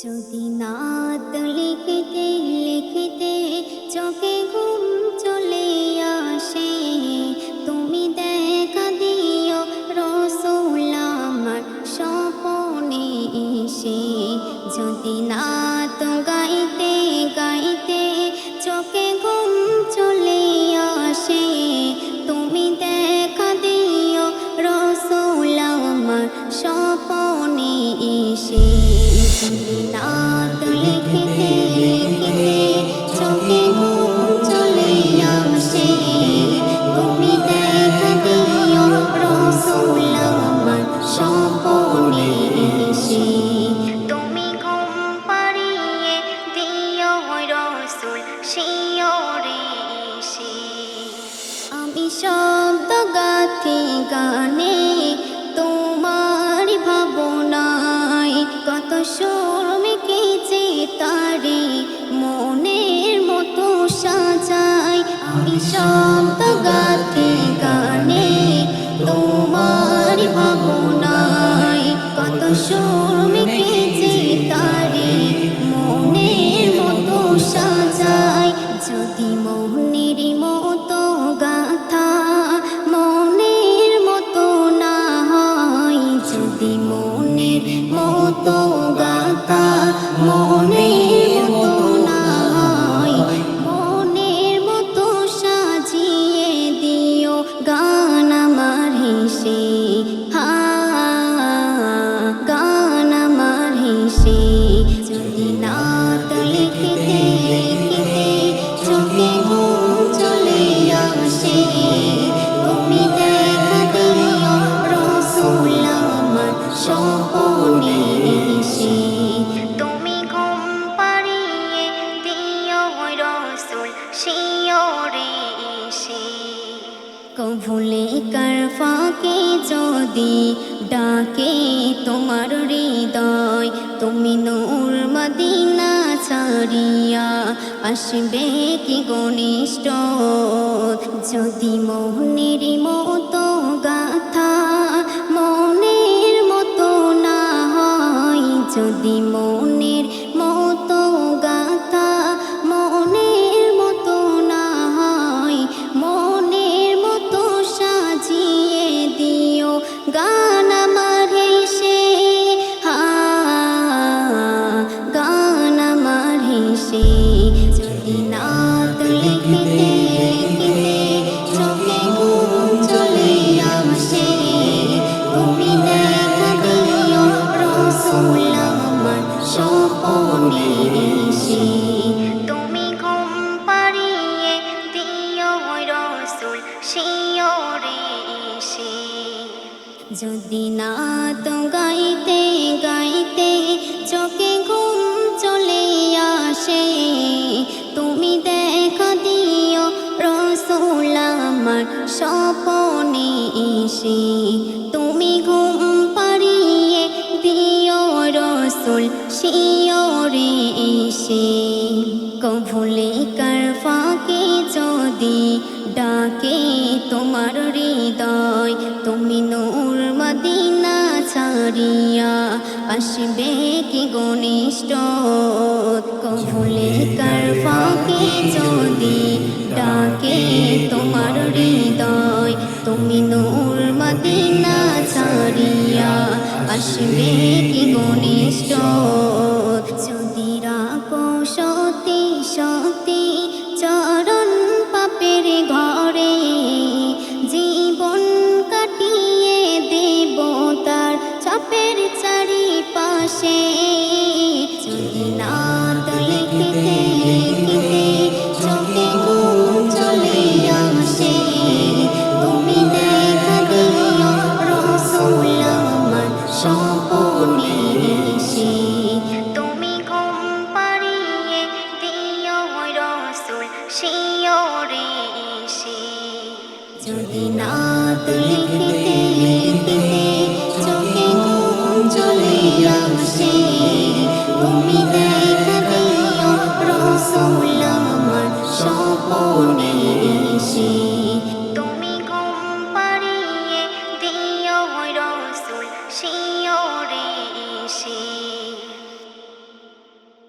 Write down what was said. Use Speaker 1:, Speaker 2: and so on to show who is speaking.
Speaker 1: যদি নাত লিখতে লিখতে চোখে ঘুম চলে আসে, তুমি দেখা দিও রসুল আমার স্বপনে এসে। যদি নাত গাইতে গাইতে চোখে ঘুম চলে আসে, তুমি দেখা দিও রসুল আমার স্বপনে এসে। নাত লিখতে লিখতে চোখে ঘুম চলে আসে, তুমি দেখা দিও রসুল আমার স্বপনে এসে। তুমি ঘুম পাড়িয়ে দিও রসুল শিয়রে এসে। আমি শব্দ গাথি গানে তোমার ভাবনায়, কত সুর মেখেছে তারে মনের মতো সাজাই। আমি শব্দ গাথি গানে তোমার ভাবনায়, কত সুর মেখেছে তারে মনের মতো সাজাই। যদি মোহনের মতো গাথা মনের মতো না হয়, যদি মনের মতো গাথা মনের মতো না হয়, মনের মতো সাজিয়ে দিও গান আমার হেসে। গান আমার হেসে। যদি নাত লিখতে লিখতে চোখে ঘুম চলে আসে, তুমি দেখা দিও রসুল আমার স্বপনে এসে। তুমি ঘুম পাড়িয়ে দিও রসুল শিয়রে এসে। কভুলে কার ফাঁকে যদি ডাকে তোমার হৃদয়, তুমি নূর মদিনা ছাড়িয়া আসবে কি ঘনিষ্ঠ। যদি মোহনের মতো গাথা মনের মতো না হয়, যদি মনের মতো গাথা মনের মতো না হয়, মনের মতো সাজিয়ে দিও গান আমার হেসে। গান আমার হেসে। যদি নাত লিখতে লিখতে চোখে ঘুম চলে আসে, তুমি দেখা দিও রসুল আমার স্বপনে এসে। তুমি ঘুম পাড়িয়ে দিও রসুল শিয়রে এসে। যদি নাত গাইতে গাইতে চোখে ঘুম চলে আসে, তুমি দেখা দিও রসুল আমার স্বপনে এসে। তুমি ঘুম পাড়িয়ে দিও রসুল শিয়রে এসে। কভুলে কার ফাঁকে যদি ডাকে তোমার হৃদয়, তুমি নূর মদিনা ছাড়িয়া আসবে কি ঘনিষ্ঠ। কভুলে কার ফাঁকে যদি ডাকে তোমার হৃদয়, তুমি নূর মদিনা ছাড়িয়া আসবে কি ঘনিষ্ঠ। যদি রাখো সতী সতী চরণ পাপের ঘরে, জীবন কাটিয়ে দেব তার চাপের চারিপাশে। যদি নাত লিখতে লিখতে চোখে ঘুম চলে আসে, তুমি দেখা দিও রসুল আমার স্বপনে এসে। তুমি ঘুম পাড়িয়ে দিও রসুল শিয়রে এসে। যদি নাত লিখতে